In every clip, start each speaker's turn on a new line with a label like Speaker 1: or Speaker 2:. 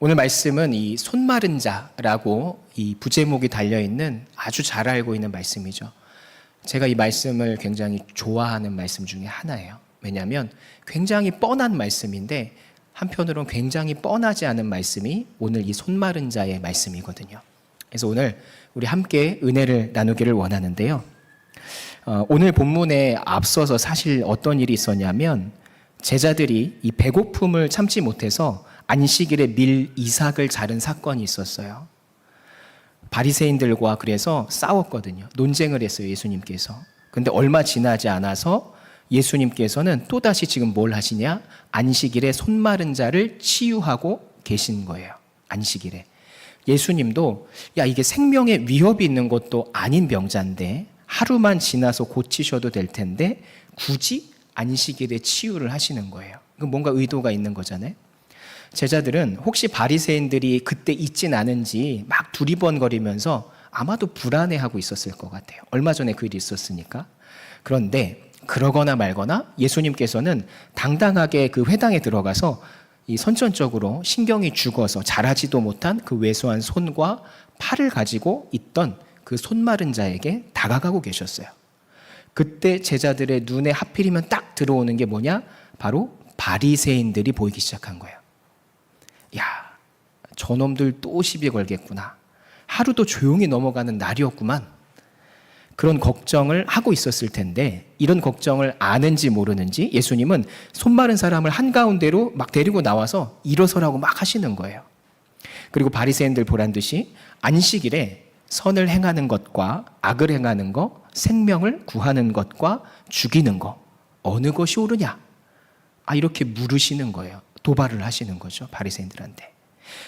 Speaker 1: 오늘 말씀은 이 손마른 자라고 이 부제목이 달려있는 아주 잘 알고 있는 말씀이죠. 제가 이 말씀을 굉장히 좋아하는 말씀 중에 하나예요. 왜냐하면 굉장히 뻔한 말씀인데 한편으로는 굉장히 뻔하지 않은 말씀이 오늘 이 손마른 자의 말씀이거든요. 그래서 오늘 우리 함께 은혜를 나누기를 원하는데요. 오늘 본문에 앞서서 사실 어떤 일이 있었냐면 제자들이 이 배고픔을 참지 못해서 안식일에 밀 이삭을 자른 사건이 있었어요. 바리새인들과 그래서 싸웠거든요. 논쟁을 했어요, 예수님께서. 근데 얼마 지나지 않아서 예수님께서는 또다시 지금 뭘 하시냐? 안식일에 손마른 자를 치유하고 계신 거예요. 안식일에. 예수님도 야, 이게 생명에 위협이 있는 것도 아닌 병자인데 하루만 지나서 고치셔도 될 텐데 굳이 안식일에 치유를 하시는 거예요. 뭔가 의도가 있는 거잖아요. 제자들은 혹시 바리새인들이 그때 있진 않은지 막 두리번거리면서 아마도 불안해하고 있었을 것 같아요. 얼마 전에 그 일이 있었으니까. 그런데 그러거나 말거나 예수님께서는 당당하게 그 회당에 들어가서 이 선천적으로 신경이 죽어서 자라지도 못한 그 왜소한 손과 팔을 가지고 있던 그 손마른 자에게 다가가고 계셨어요. 그때 제자들의 눈에 하필이면 딱 들어오는 게 뭐냐? 바로 바리새인들이 보이기 시작한 거예요. 야, 저놈들 또 시비 걸겠구나. 하루도 조용히 넘어가는 날이었구만. 그런 걱정을 하고 있었을 텐데 이런 걱정을 아는지 모르는지 예수님은 손마른 사람을 한가운데로 막 데리고 나와서 일어서라고 막 하시는 거예요. 그리고 바리새인들 보란 듯이 안식일에 선을 행하는 것과 악을 행하는 것, 생명을 구하는 것과 죽이는 것, 어느 것이 옳으냐? 이렇게 물으시는 거예요. 도발을 하시는 거죠, 바리새인들한테.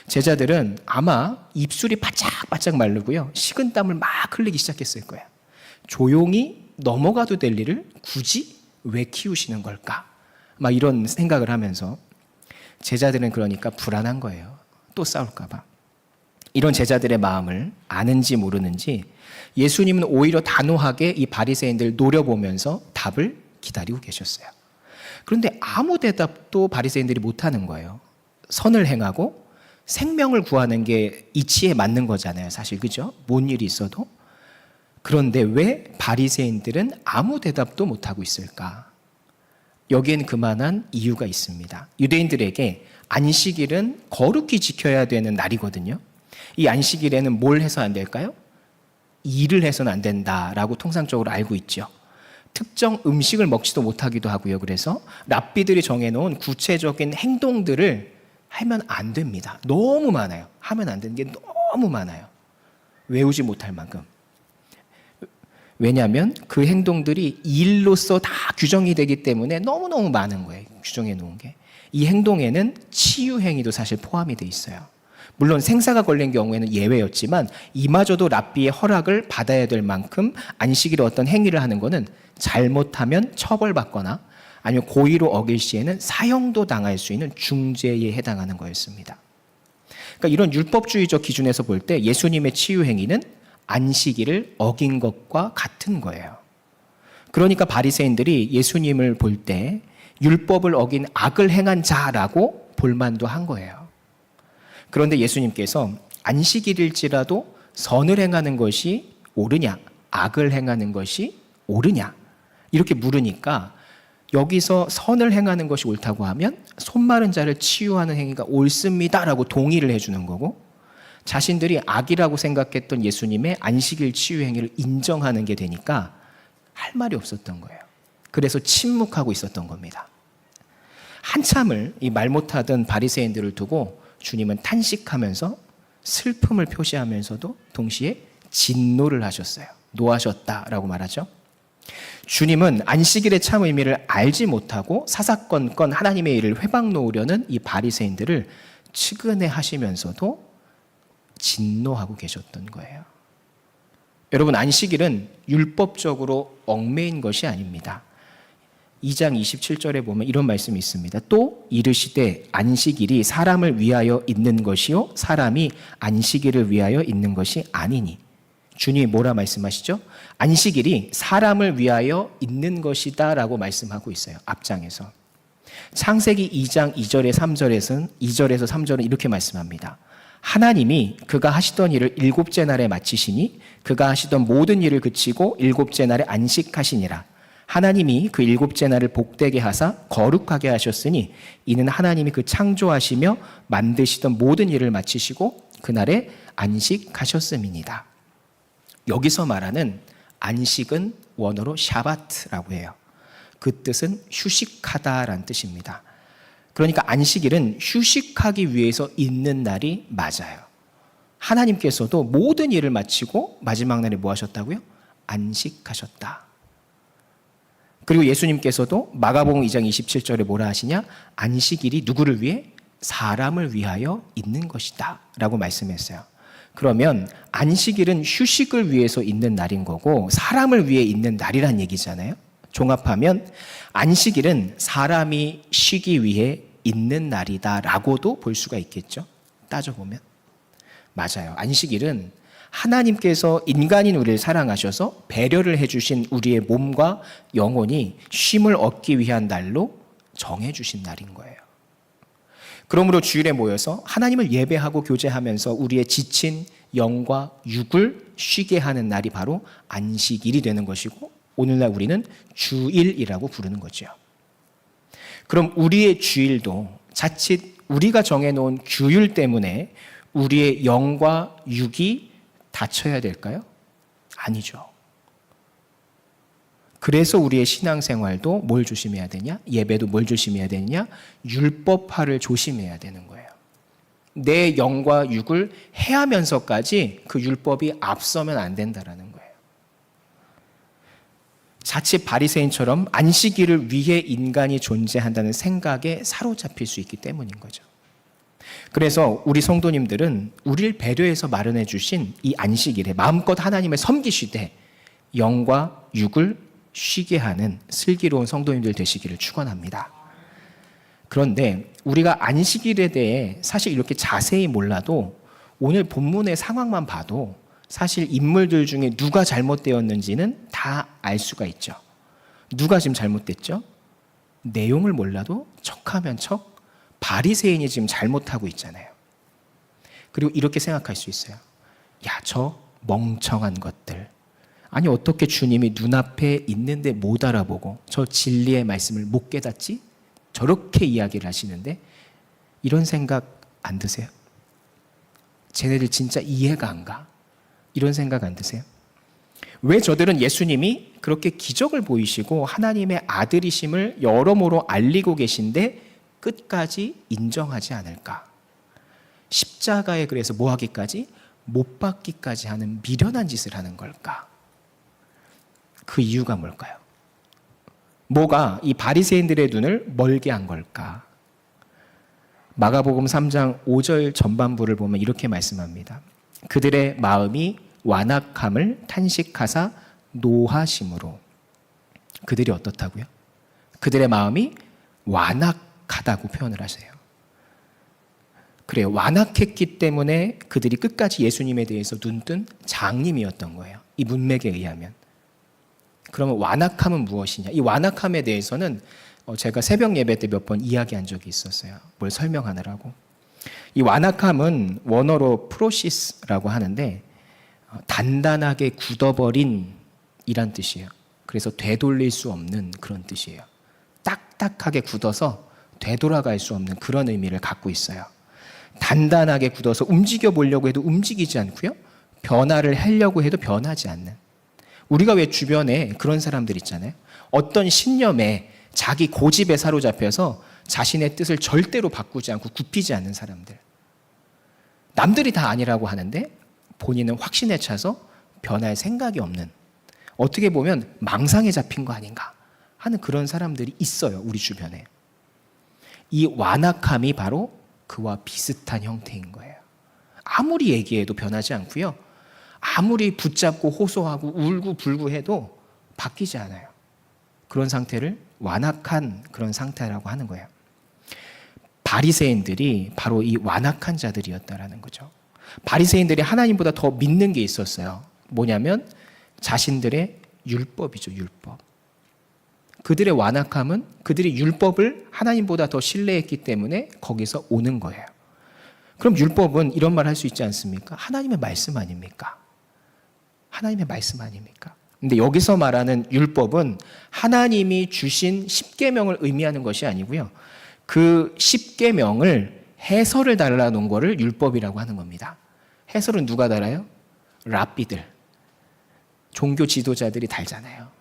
Speaker 1: 제자들은 아마 입술이 바짝바짝 마르고요, 식은땀을 막 흘리기 시작했을 거예요. 조용히 넘어가도 될 일을 굳이 왜 키우시는 걸까? 막 이런 생각을 하면서 제자들은 그러니까 불안한 거예요. 또 싸울까 봐. 이런 제자들의 마음을 아는지 모르는지 예수님은 오히려 단호하게 이 바리새인들을 노려보면서 답을 기다리고 계셨어요. 그런데 아무 대답도 바리새인들이 못하는 거예요. 선을 행하고 생명을 구하는 게 이치에 맞는 거잖아요, 사실. 그죠? 뭔 일이 있어도. 그런데 왜 바리새인들은 아무 대답도 못하고 있을까? 여기엔 그만한 이유가 있습니다. 유대인들에게 안식일은 거룩히 지켜야 되는 날이거든요. 이 안식일에는 뭘 해서 안 될까요? 일을 해서는 안 된다라고 통상적으로 알고 있죠. 특정 음식을 먹지도 못하기도 하고요. 그래서 랍비들이 정해놓은 구체적인 행동들을 하면 안 됩니다. 너무 많아요. 하면 안 되는 게 너무 많아요. 외우지 못할 만큼. 왜냐하면 그 행동들이 일로서 다 규정이 되기 때문에 너무너무 많은 거예요. 규정해 놓은 게. 이 행동에는 치유 행위도 사실 포함이 돼 있어요. 물론 생사가 걸린 경우에는 예외였지만 이마저도 랍비의 허락을 받아야 될 만큼 안식일에 어떤 행위를 하는 것은 잘못하면 처벌받거나 아니면 고의로 어길 시에는 사형도 당할 수 있는 중죄에 해당하는 거였습니다. 그러니까 이런 율법주의적 기준에서 볼 때 예수님의 치유 행위는 안식일을 어긴 것과 같은 거예요. 그러니까 바리새인들이 예수님을 볼 때 율법을 어긴 악을 행한 자라고 볼만도 한 거예요. 그런데 예수님께서 안식일일지라도 선을 행하는 것이 옳으냐, 악을 행하는 것이 옳으냐 이렇게 물으니까 여기서 선을 행하는 것이 옳다고 하면 손마른 자를 치유하는 행위가 옳습니다라고 동의를 해주는 거고 자신들이 악이라고 생각했던 예수님의 안식일 치유 행위를 인정하는 게 되니까 할 말이 없었던 거예요. 그래서 침묵하고 있었던 겁니다. 한참을 이 말 못하던 바리새인들을 두고 주님은 탄식하면서 슬픔을 표시하면서도 동시에 진노를 하셨어요. 노하셨다라고 말하죠. 주님은 안식일의 참 의미를 알지 못하고 사사건건 하나님의 일을 회방 놓으려는 이 바리새인들을 측은해 하시면서도 진노하고 계셨던 거예요. 여러분, 안식일은 율법적으로 얽매인 것이 아닙니다. 2장 27절에 보면 이런 말씀이 있습니다. 또 이르시되 안식일이 사람을 위하여 있는 것이요 사람이 안식일을 위하여 있는 것이 아니니. 주님이 뭐라 말씀하시죠? 안식일이 사람을 위하여 있는 것이다 라고 말씀하고 있어요. 앞장에서. 창세기 2장 2절에 3절에서는 2절에서 3절은 이렇게 말씀합니다. 하나님이 그가 하시던 일을 일곱째 날에 마치시니 그가 하시던 모든 일을 그치고 일곱째 날에 안식하시니라. 하나님이 그 일곱째 날을 복되게 하사 거룩하게 하셨으니 이는 하나님이 그 창조하시며 만드시던 모든 일을 마치시고 그날에 안식하셨음이니이다. 여기서 말하는 안식은 원어로 샤바트라고 해요. 그 뜻은 휴식하다라는 뜻입니다. 그러니까 안식일은 휴식하기 위해서 있는 날이 맞아요. 하나님께서도 모든 일을 마치고 마지막 날에 뭐 하셨다고요? 안식하셨다. 그리고 예수님께서도 마가복음 2장 27절에 뭐라 하시냐? 안식일이 누구를 위해? 사람을 위하여 있는 것이다 라고 말씀했어요. 그러면 안식일은 휴식을 위해서 있는 날인 거고 사람을 위해 있는 날이란 얘기잖아요. 종합하면 안식일은 사람이 쉬기 위해 있는 날이다라고도 볼 수가 있겠죠. 따져보면. 맞아요. 안식일은 하나님께서 인간인 우리를 사랑하셔서 배려를 해주신 우리의 몸과 영혼이 쉼을 얻기 위한 날로 정해주신 날인 거예요. 그러므로 주일에 모여서 하나님을 예배하고 교제하면서 우리의 지친 영과 육을 쉬게 하는 날이 바로 안식일이 되는 것이고 오늘날 우리는 주일이라고 부르는 거죠. 그럼 우리의 주일도 자칫 우리가 정해놓은 규율 때문에 우리의 영과 육이 다쳐야 될까요? 아니죠. 그래서 우리의 신앙생활도 뭘 조심해야 되냐? 예배도 뭘 조심해야 되느냐? 율법화를 조심해야 되는 거예요. 내 영과 육을 해하면서까지 그 율법이 앞서면 안 된다라는 거예요. 자칫 바리새인처럼 안식일을 위해 인간이 존재한다는 생각에 사로잡힐 수 있기 때문인 거죠. 그래서 우리 성도님들은 우리를 배려해서 마련해 주신 이 안식일에 마음껏 하나님을 섬기시되 영과 육을 쉬게 하는 슬기로운 성도님들 되시기를 축원합니다. 그런데 우리가 안식일에 대해 사실 이렇게 자세히 몰라도 오늘 본문의 상황만 봐도 사실 인물들 중에 누가 잘못되었는지는 다 알 수가 있죠. 누가 지금 잘못됐죠? 내용을 몰라도 척하면 척 바리새인이 지금 잘못하고 있잖아요. 그리고 이렇게 생각할 수 있어요. 야, 저 멍청한 것들. 아니 어떻게 주님이 눈앞에 있는데 못 알아보고 저 진리의 말씀을 못 깨닫지? 저렇게 이야기를 하시는데 이런 생각 안 드세요? 쟤네들 진짜 이해가 안 가? 이런 생각 안 드세요? 왜 저들은 예수님이 그렇게 기적을 보이시고 하나님의 아들이심을 여러모로 알리고 계신데 끝까지 인정하지 않을까? 십자가에 그래서 뭐 하기까지? 못 박기까지 하는 미련한 짓을 하는 걸까? 그 이유가 뭘까요? 뭐가 이 바리새인들의 눈을 멀게 한 걸까? 마가복음 3장 5절 전반부를 보면 이렇게 말씀합니다. 그들의 마음이 완악함을 탄식하사 노하심으로. 그들이 어떻다고요? 그들의 마음이 완악하다고 표현을 하세요. 그래요. 완악했기 때문에 그들이 끝까지 예수님에 대해서 눈뜬 장님이었던 거예요. 이 문맥에 의하면. 그러면 완악함은 무엇이냐? 이 완악함에 대해서는 제가 새벽 예배 때 몇 번 이야기한 적이 있었어요. 뭘 설명하느라고. 이 완악함은 원어로 프로시스라고 하는데 단단하게 굳어버린 이란 뜻이에요. 그래서 되돌릴 수 없는 그런 뜻이에요. 딱딱하게 굳어서 되돌아갈 수 없는 그런 의미를 갖고 있어요. 단단하게 굳어서 움직여 보려고 해도 움직이지 않고요. 변화를 하려고 해도 변하지 않는. 우리가 왜 주변에 그런 사람들 있잖아요. 어떤 신념에 자기 고집에 사로잡혀서 자신의 뜻을 절대로 바꾸지 않고 굽히지 않는 사람들. 남들이 다 아니라고 하는데 본인은 확신에 차서 변할 생각이 없는, 어떻게 보면 망상에 잡힌 거 아닌가 하는 그런 사람들이 있어요. 우리 주변에. 이 완악함이 바로 그와 비슷한 형태인 거예요. 아무리 얘기해도 변하지 않고요. 아무리 붙잡고 호소하고 울고 불고 해도 바뀌지 않아요. 그런 상태를 완악한 그런 상태라고 하는 거예요. 바리새인들이 바로 이 완악한 자들이었다라는 거죠. 바리새인들이 하나님보다 더 믿는 게 있었어요. 뭐냐면 자신들의 율법이죠, 율법. 그들의 완악함은 그들이 율법을 하나님보다 더 신뢰했기 때문에 거기서 오는 거예요. 그럼 율법은 이런 말 할 수 있지 않습니까? 하나님의 말씀 아닙니까? 하나님의 말씀 아닙니까? 근데 여기서 말하는 율법은 하나님이 주신 십계명을 의미하는 것이 아니고요. 그 십계명을 해설을 달라놓은 거를 율법이라고 하는 겁니다. 해설은 누가 달아요? 랍비들, 종교 지도자들이 달잖아요.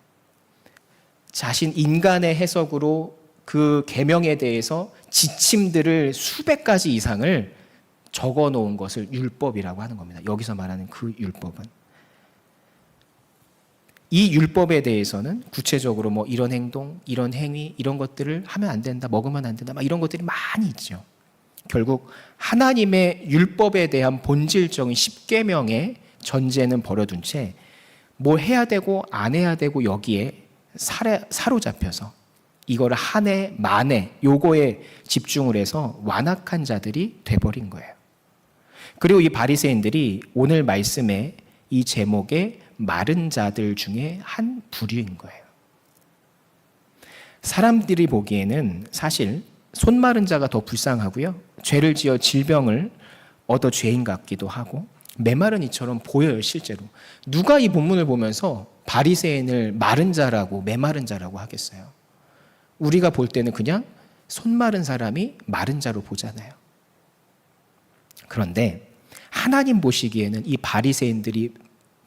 Speaker 1: 자신 인간의 해석으로 그 계명에 대해서 지침들을 수백 가지 이상을 적어 놓은 것을 율법이라고 하는 겁니다. 여기서 말하는 그 율법은. 이 율법에 대해서는 구체적으로 뭐 이런 행동, 이런 행위, 이런 것들을 하면 안 된다, 먹으면 안 된다, 막 이런 것들이 많이 있죠. 결국 하나님의 율법에 대한 본질적인 십계명의 전제는 버려둔 채 뭐 해야 되고 안 해야 되고 여기에 사로잡혀서 이거를 한 해, 만해 요거에 집중을 해서 완악한 자들이 돼버린 거예요. 그리고 이 바리새인들이 오늘 말씀의 이 제목의 마른 자들 중에 한 부류인 거예요. 사람들이 보기에는 사실 손 마른 자가 더 불쌍하고요. 죄를 지어 질병을 얻어 죄인 같기도 하고 메마른 이처럼 보여요. 실제로 누가 이 본문을 보면서 바리새인을 마른 자라고 메마른 자라고 하겠어요? 우리가 볼 때는 그냥 손 마른 사람이 마른 자로 보잖아요. 그런데 하나님 보시기에는 이 바리새인들이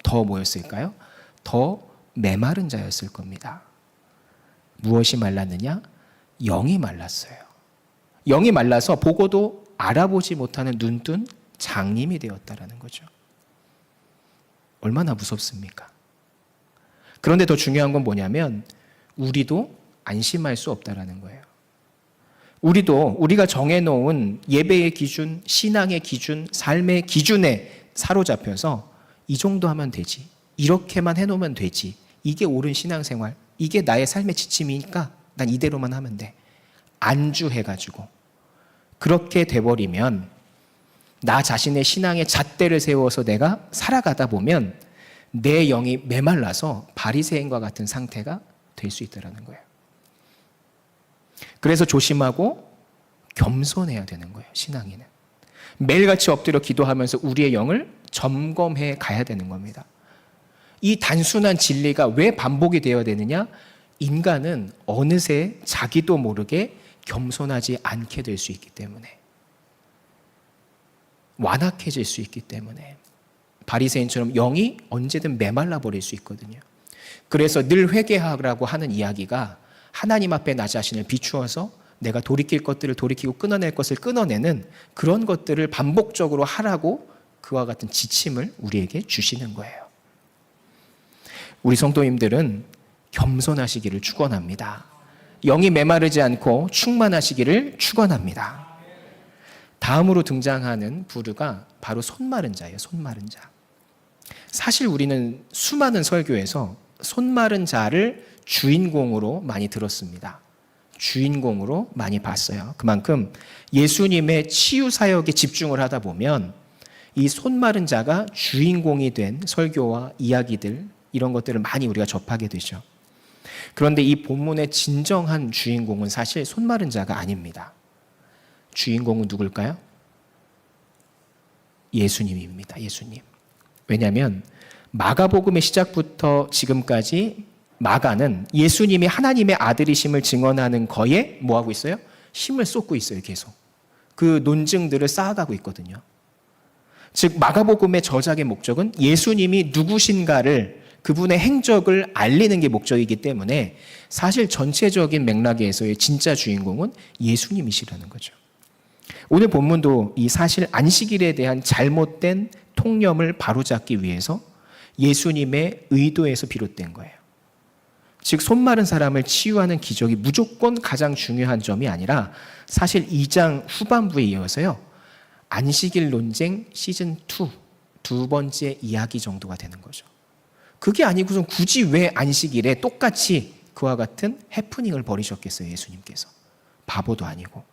Speaker 1: 더 뭐였을까요? 더 메마른 자였을 겁니다. 무엇이 말랐느냐? 영이 말랐어요. 영이 말라서 보고도 알아보지 못하는 눈뜬 장님이 되었다라는 거죠. 얼마나 무섭습니까? 그런데 더 중요한 건 뭐냐면 우리도 안심할 수 없다라는 거예요. 우리도 우리가 정해놓은 예배의 기준, 신앙의 기준, 삶의 기준에 사로잡혀서 이 정도 하면 되지, 이렇게만 해놓으면 되지, 이게 옳은 신앙생활, 이게 나의 삶의 지침이니까 난 이대로만 하면 돼, 안주해가지고 그렇게 돼버리면 나 자신의 신앙의 잣대를 세워서 내가 살아가다 보면 내 영이 메말라서 바리새인과 같은 상태가 될 수 있다는 거예요. 그래서 조심하고 겸손해야 되는 거예요. 신앙인은 매일같이 엎드려 기도하면서 우리의 영을 점검해 가야 되는 겁니다. 이 단순한 진리가 왜 반복이 되어야 되느냐? 인간은 어느새 자기도 모르게 겸손하지 않게 될 수 있기 때문에, 완악해질 수 있기 때문에, 바리새인처럼 영이 언제든 메말라 버릴 수 있거든요. 그래서 늘 회개하라고 하는 이야기가 하나님 앞에 나 자신을 비추어서 내가 돌이킬 것들을 돌이키고 끊어낼 것을 끊어내는 그런 것들을 반복적으로 하라고 그와 같은 지침을 우리에게 주시는 거예요. 우리 성도님들은 겸손하시기를 축원합니다. 영이 메마르지 않고 충만하시기를 축원합니다. 다음으로 등장하는 부류가 바로 손마른 자예요. 손마른 자. 사실 우리는 수많은 설교에서 손마른 자를 주인공으로 많이 들었습니다. 주인공으로 많이 봤어요. 그만큼 예수님의 치유 사역에 집중을 하다 보면 이 손마른 자가 주인공이 된 설교와 이야기들, 이런 것들을 많이 우리가 접하게 되죠. 그런데 이 본문의 진정한 주인공은 사실 손마른 자가 아닙니다. 주인공은 누굴까요? 예수님입니다. 예수님. 왜냐하면 마가복음의 시작부터 지금까지 마가는 예수님이 하나님의 아들이심을 증언하는 거에 뭐하고 있어요? 힘을 쏟고 있어요. 계속. 그 논증들을 쌓아가고 있거든요. 즉 마가복음의 저작의 목적은 예수님이 누구신가를, 그분의 행적을 알리는 게 목적이기 때문에 사실 전체적인 맥락에서의 진짜 주인공은 예수님이시라는 거죠. 오늘 본문도 이 사실 안식일에 대한 잘못된 통념을 바로잡기 위해서 예수님의 의도에서 비롯된 거예요. 즉 손마른 사람을 치유하는 기적이 무조건 가장 중요한 점이 아니라 사실 2장 후반부에 이어서요, 안식일 논쟁 시즌2 두 번째 이야기 정도가 되는 거죠. 그게 아니고선 굳이 왜 안식일에 똑같이 그와 같은 해프닝을 벌이셨겠어요, 예수님께서. 바보도 아니고.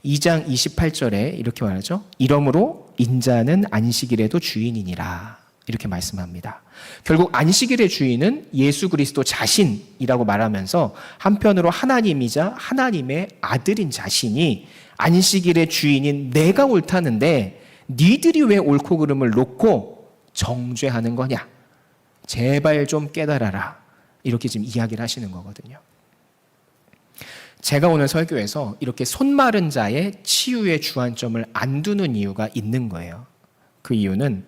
Speaker 1: 2장 28절에 이렇게 말하죠. 이러므로 인자는 안식일에도 주인이니라. 이렇게 말씀합니다. 결국 안식일의 주인은 예수 그리스도 자신이라고 말하면서 한편으로 하나님이자 하나님의 아들인 자신이 안식일의 주인인 내가 옳다는데 니들이 왜 옳고 그름을 놓고 정죄하는 거냐? 제발 좀 깨달아라. 이렇게 지금 이야기를 하시는 거거든요. 제가 오늘 설교에서 이렇게 손 마른 자의 치유의 주안점을 안 두는 이유가 있는 거예요. 그 이유는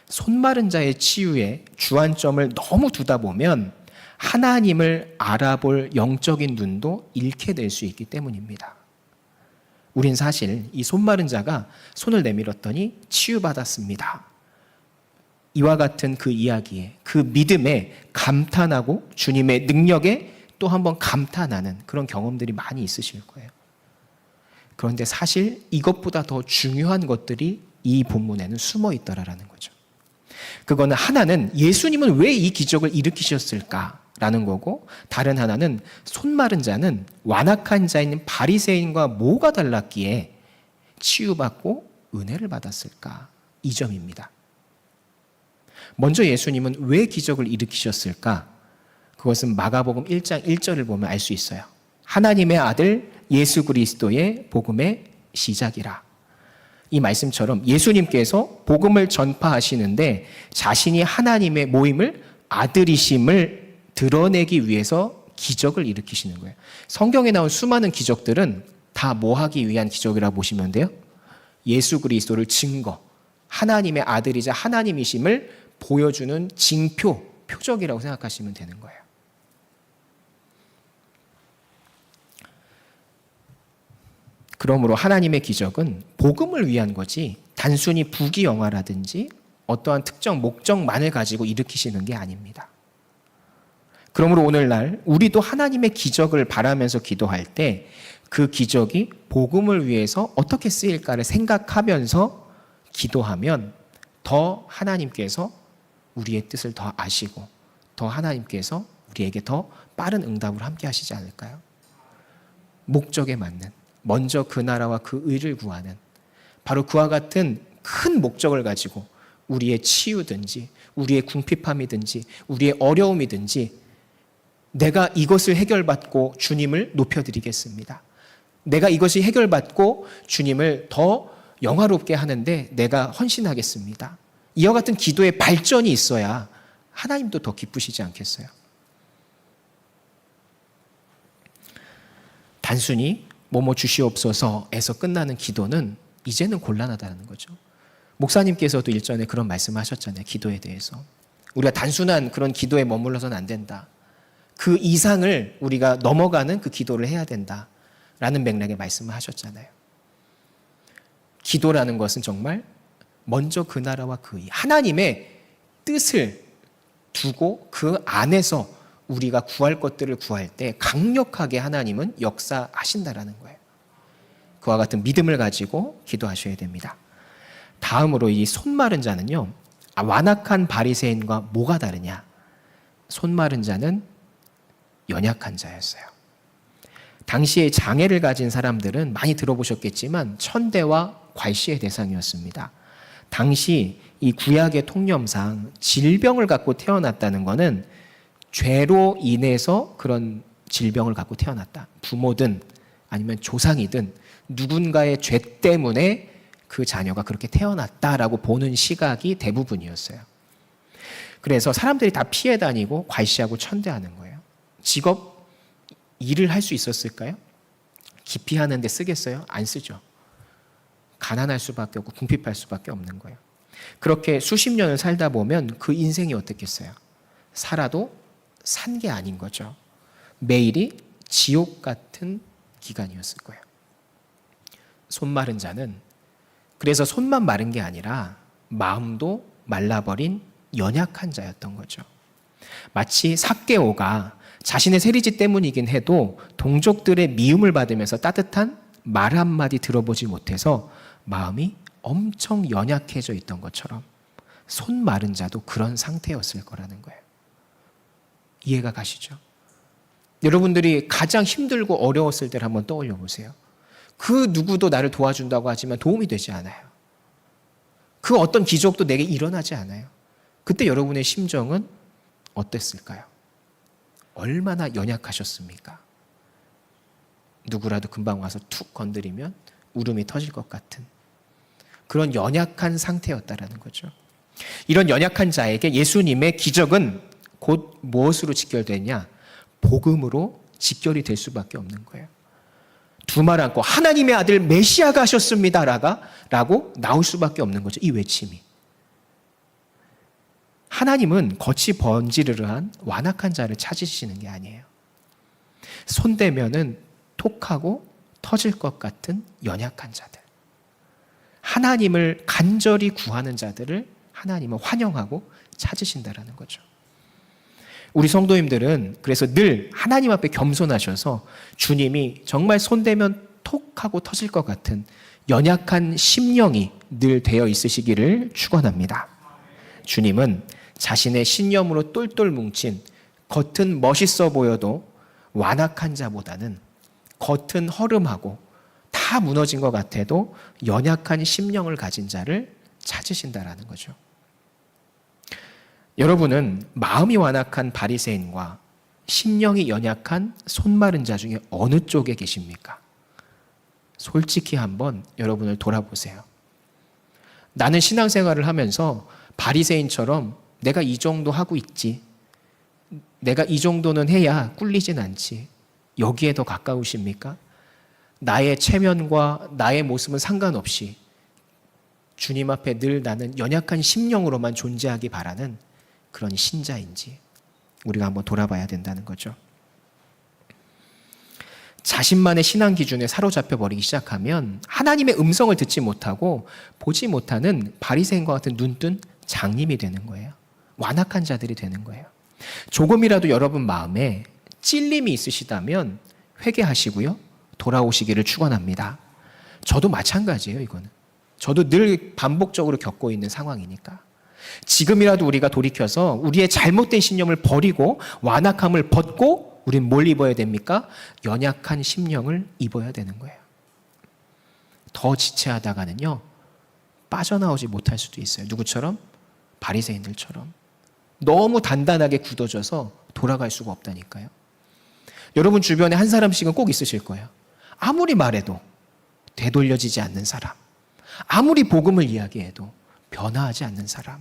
Speaker 1: 손 마른 자의 치유에 주안점을 너무 두다 보면 하나님을 알아볼 영적인 눈도 잃게 될 수 있기 때문입니다. 우린 사실 이 손 마른 자가 손을 내밀었더니 치유받았습니다. 이와 같은 그 이야기에, 그 믿음에 감탄하고 주님의 능력에 또 한번 감탄하는 그런 경험들이 많이 있으실 거예요. 그런데 사실 이것보다 더 중요한 것들이 이 본문에는 숨어 있더라라는 거죠. 그거는 하나는 예수님은 왜 이 기적을 일으키셨을까라는 거고, 다른 하나는 손 마른 자는 완악한 자인 바리새인과 뭐가 달랐기에 치유받고 은혜를 받았을까? 이 점입니다. 먼저 예수님은 왜 기적을 일으키셨을까? 그것은 마가복음 1장 1절을 보면 알 수 있어요. 하나님의 아들 예수 그리스도의 복음의 시작이라. 이 말씀처럼 예수님께서 복음을 전파하시는데 자신이 하나님의 모임을 아들이심을 드러내기 위해서 기적을 일으키시는 거예요. 성경에 나온 수많은 기적들은 다 뭐 하기 위한 기적이라고 보시면 돼요? 예수 그리스도를 증거, 하나님의 아들이자 하나님이심을 보여주는 징표, 표적이라고 생각하시면 되는 거예요. 그러므로 하나님의 기적은 복음을 위한 거지 단순히 부귀영화라든지 어떠한 특정 목적만을 가지고 일으키시는 게 아닙니다. 그러므로 오늘날 우리도 하나님의 기적을 바라면서 기도할 때 그 기적이 복음을 위해서 어떻게 쓰일까를 생각하면서 기도하면 더 하나님께서 우리의 뜻을 더 아시고 더 하나님께서 우리에게 더 빠른 응답을 함께 하시지 않을까요? 목적에 맞는, 먼저 그 나라와 그 의를 구하는, 바로 그와 같은 큰 목적을 가지고 우리의 치유든지 우리의 궁핍함이든지 우리의 어려움이든지 내가 이것을 해결받고 주님을 높여드리겠습니다. 내가 이것이 해결받고 주님을 더 영화롭게 하는데 내가 헌신하겠습니다. 이와 같은 기도의 발전이 있어야 하나님도 더 기쁘시지 않겠어요? 단순히 뭐뭐 주시옵소서에서 끝나는 기도는 이제는 곤란하다는 거죠. 목사님께서도 일전에 그런 말씀하셨잖아요. 기도에 대해서. 우리가 단순한 그런 기도에 머물러서는 안 된다. 그 이상을 우리가 넘어가는 그 기도를 해야 된다라는 맥락의 말씀을 하셨잖아요. 기도라는 것은 정말 먼저 그 나라와 그 의, 하나님의 뜻을 두고 그 안에서 우리가 구할 것들을 구할 때 강력하게 하나님은 역사하신다라는 거예요. 그와 같은 믿음을 가지고 기도하셔야 됩니다. 다음으로 이 손 마른 자는요, 완악한 바리새인과 뭐가 다르냐? 손 마른 자는 연약한 자였어요. 당시에 장애를 가진 사람들은 많이 들어보셨겠지만 천대와 괄시의 대상이었습니다. 당시 이 구약의 통념상 질병을 갖고 태어났다는 것은 죄로 인해서 그런 질병을 갖고 태어났다. 부모든 아니면 조상이든 누군가의 죄 때문에 그 자녀가 그렇게 태어났다라고 보는 시각이 대부분이었어요. 그래서 사람들이 다 피해 다니고 괄시하고 천대하는 거예요. 직업, 일을 할 수 있었을까요? 기피하는 데 쓰겠어요? 안 쓰죠. 가난할 수밖에 없고 궁핍할 수밖에 없는 거예요. 그렇게 수십 년을 살다 보면 그 인생이 어떻겠어요? 살아도 산 게 아닌 거죠. 매일이 지옥 같은 기간이었을 거예요. 손 마른 자는 그래서 손만 마른 게 아니라 마음도 말라버린 연약한 자였던 거죠. 마치 삭개오가 자신의 세리지 때문이긴 해도 동족들의 미움을 받으면서 따뜻한 말 한마디 들어보지 못해서 마음이 엄청 연약해져 있던 것처럼 손 마른 자도 그런 상태였을 거라는 거예요. 이해가 가시죠? 여러분들이 가장 힘들고 어려웠을 때를 한번 떠올려 보세요. 그 누구도 나를 도와준다고 하지만 도움이 되지 않아요. 그 어떤 기적도 내게 일어나지 않아요. 그때 여러분의 심정은 어땠을까요? 얼마나 연약하셨습니까? 누구라도 금방 와서 툭 건드리면 울음이 터질 것 같은 그런 연약한 상태였다라는 거죠. 이런 연약한 자에게 예수님의 기적은 곧 무엇으로 직결되냐? 복음으로 직결이 될 수밖에 없는 거예요. 두 말 않고 하나님의 아들 메시아가 하셨습니다 라고 나올 수밖에 없는 거죠. 이 외침이. 하나님은 겉이 번지르르한 완악한 자를 찾으시는 게 아니에요. 손대면은 톡하고 터질 것 같은 연약한 자들. 하나님을 간절히 구하는 자들을 하나님은 환영하고 찾으신다라는 거죠. 우리 성도님들은 그래서 늘 하나님 앞에 겸손하셔서 주님이 정말 손대면 톡하고 터질 것 같은 연약한 심령이 늘 되어 있으시기를 축원합니다. 주님은 자신의 신념으로 똘똘 뭉친 겉은 멋있어 보여도 완악한 자보다는 겉은 허름하고 다 무너진 것 같아도 연약한 심령을 가진 자를 찾으신다라는 거죠. 여러분은 마음이 완악한 바리새인과 심령이 연약한 손마른 자 중에 어느 쪽에 계십니까? 솔직히 한번 여러분을 돌아보세요. 나는 신앙생활을 하면서 바리새인처럼 내가 이 정도 하고 있지, 내가 이 정도는 해야 꿀리진 않지, 여기에 더 가까우십니까? 나의 체면과 나의 모습은 상관없이 주님 앞에 늘 나는 연약한 심령으로만 존재하기 바라는 그런 신자인지 우리가 한번 돌아봐야 된다는 거죠. 자신만의 신앙 기준에 사로잡혀 버리기 시작하면 하나님의 음성을 듣지 못하고 보지 못하는 바리새인과 같은 눈뜬 장님이 되는 거예요. 완악한 자들이 되는 거예요. 조금이라도 여러분 마음에 찔림이 있으시다면 회개하시고요, 돌아오시기를 축원합니다. 저도 마찬가지예요. 이거는 저도 늘 반복적으로 겪고 있는 상황이니까 지금이라도 우리가 돌이켜서 우리의 잘못된 신념을 버리고 완악함을 벗고 우린 뭘 입어야 됩니까? 연약한 심령을 입어야 되는 거예요. 더 지체하다가는요 빠져나오지 못할 수도 있어요. 누구처럼? 바리새인들처럼 너무 단단하게 굳어져서 돌아갈 수가 없다니까요. 여러분 주변에 한 사람씩은 꼭 있으실 거예요. 아무리 말해도 되돌려지지 않는 사람, 아무리 복음을 이야기해도 변화하지 않는 사람.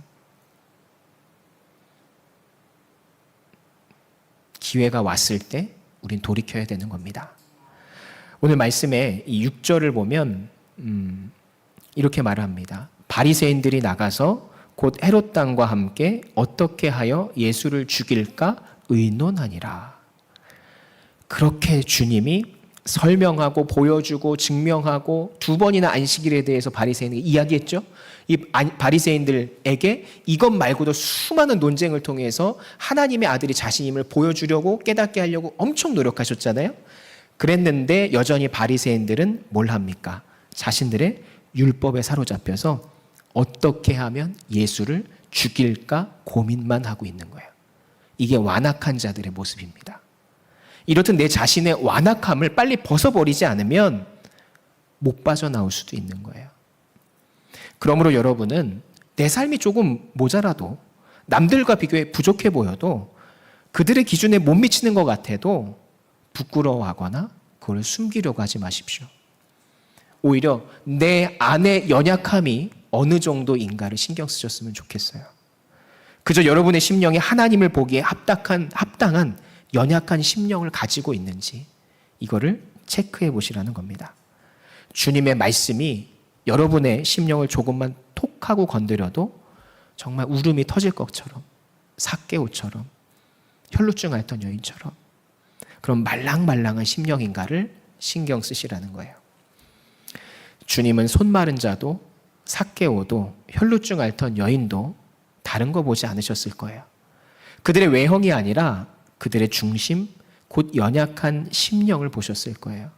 Speaker 1: 기회가 왔을 때 우린 돌이켜야 되는 겁니다. 오늘 말씀에 이 6절을 보면 이렇게 말합니다. 바리새인들이 나가서 곧 헤롯 당과 함께 어떻게 하여 예수를 죽일까 의논하니라. 그렇게 주님이 설명하고 보여주고 증명하고 두 번이나 안식일에 대해서 바리새인에게 이야기했죠. 이 바리새인들에게 이것 말고도 수많은 논쟁을 통해서 하나님의 아들이 자신임을 보여주려고 깨닫게 하려고 엄청 노력하셨잖아요. 그랬는데 여전히 바리새인들은 뭘 합니까? 자신들의 율법에 사로잡혀서 어떻게 하면 예수를 죽일까 고민만 하고 있는 거예요. 이게 완악한 자들의 모습입니다. 이렇듯 내 자신의 완악함을 빨리 벗어버리지 않으면 못 빠져나올 수도 있는 거예요. 그러므로 여러분은 내 삶이 조금 모자라도 남들과 비교해 부족해 보여도 그들의 기준에 못 미치는 것 같아도 부끄러워하거나 그걸 숨기려고 하지 마십시오. 오히려 내 안의 연약함이 어느 정도인가를 신경 쓰셨으면 좋겠어요. 그저 여러분의 심령이 하나님을 보기에 합당한 연약한 심령을 가지고 있는지 이거를 체크해 보시라는 겁니다. 주님의 말씀이 여러분의 심령을 조금만 톡하고 건드려도 정말 울음이 터질 것처럼, 삭개오처럼, 혈루증 앓던 여인처럼 그런 말랑말랑한 심령인가를 신경 쓰시라는 거예요. 주님은 손 마른 자도 삭개오도 혈루증 앓던 여인도 다른 거 보지 않으셨을 거예요. 그들의 외형이 아니라 그들의 중심, 곧 연약한 심령을 보셨을 거예요.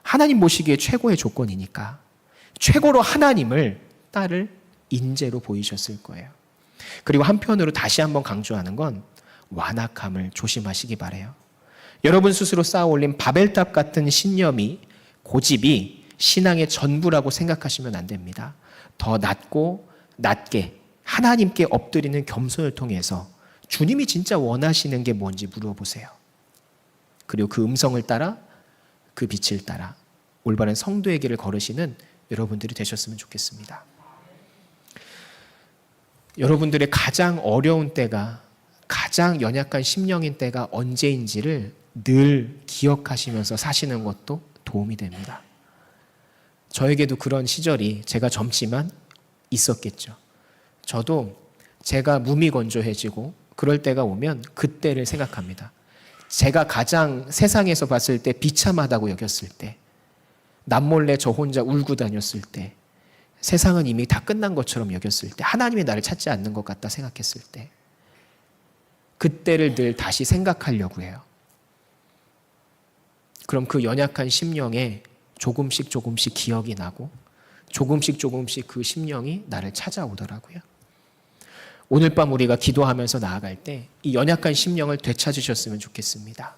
Speaker 1: 하나님 보시기에 최고의 조건이니까 최고로 하나님을 딸을 인재로 보이셨을 거예요. 그리고 한편으로 다시 한번 강조하는 건 완악함을 조심하시기 바라요. 여러분 스스로 쌓아올린 바벨탑 같은 신념이, 고집이 신앙의 전부라고 생각하시면 안 됩니다. 더 낮고 낮게 하나님께 엎드리는 겸손을 통해서 주님이 진짜 원하시는 게 뭔지 물어보세요. 그리고 그 음성을 따라, 그 빛을 따라 올바른 성도의 길을 걸으시는 여러분들이 되셨으면 좋겠습니다. 여러분들의 가장 어려운 때가, 가장 연약한 심령인 때가 언제인지를 늘 기억하시면서 사시는 것도 도움이 됩니다. 저에게도 그런 시절이 제가 젊지만 있었겠죠. 저도 제가 무미건조해지고 그럴 때가 오면 그때를 생각합니다. 제가 가장 세상에서 봤을 때 비참하다고 여겼을 때, 남몰래 저 혼자 울고 다녔을 때, 세상은 이미 다 끝난 것처럼 여겼을 때, 하나님이 나를 찾지 않는 것 같다 생각했을 때, 그때를 늘 다시 생각하려고 해요. 그럼 그 연약한 심령에 조금씩 기억이 나고 조금씩 그 심령이 나를 찾아오더라고요. 오늘 밤 우리가 기도하면서 나아갈 때 이 연약한 심령을 되찾으셨으면 좋겠습니다.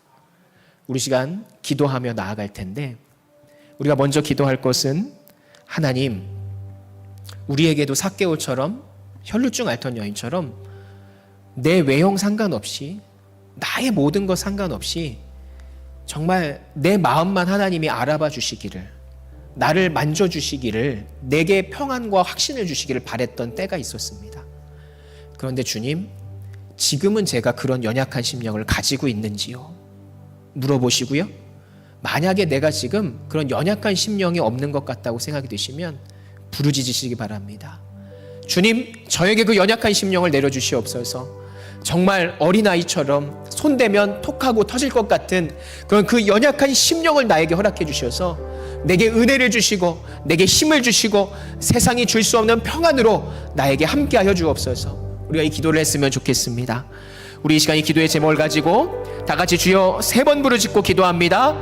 Speaker 1: 우리 시간 기도하며 나아갈 텐데, 우리가 먼저 기도할 것은, 하나님, 우리에게도 삭개오처럼, 혈루증 앓던 여인처럼 내 외형 상관없이, 나의 모든 것 상관없이 정말 내 마음만 하나님이 알아봐 주시기를, 나를 만져주시기를, 내게 평안과 확신을 주시기를 바랬던 때가 있었습니다. 그런데 주님, 지금은 제가 그런 연약한 심령을 가지고 있는지요? 물어보시고요. 만약에 내가 지금 그런 연약한 심령이 없는 것 같다고 생각이 되시면 부르짖으시기 바랍니다. 주님, 저에게 그 연약한 심령을 내려주시옵소서. 정말 어린아이처럼 손대면 톡하고 터질 것 같은 그런 그 연약한 심령을 나에게 허락해 주셔서 내게 은혜를 주시고 내게 힘을 주시고 세상이 줄 수 없는 평안으로 나에게 함께하여 주옵소서. 우리가 이 기도를 했으면 좋겠습니다. 우리 이 시간 이 기도의 제목을 가지고 다 같이 주여 3번 부르짖고 기도합니다.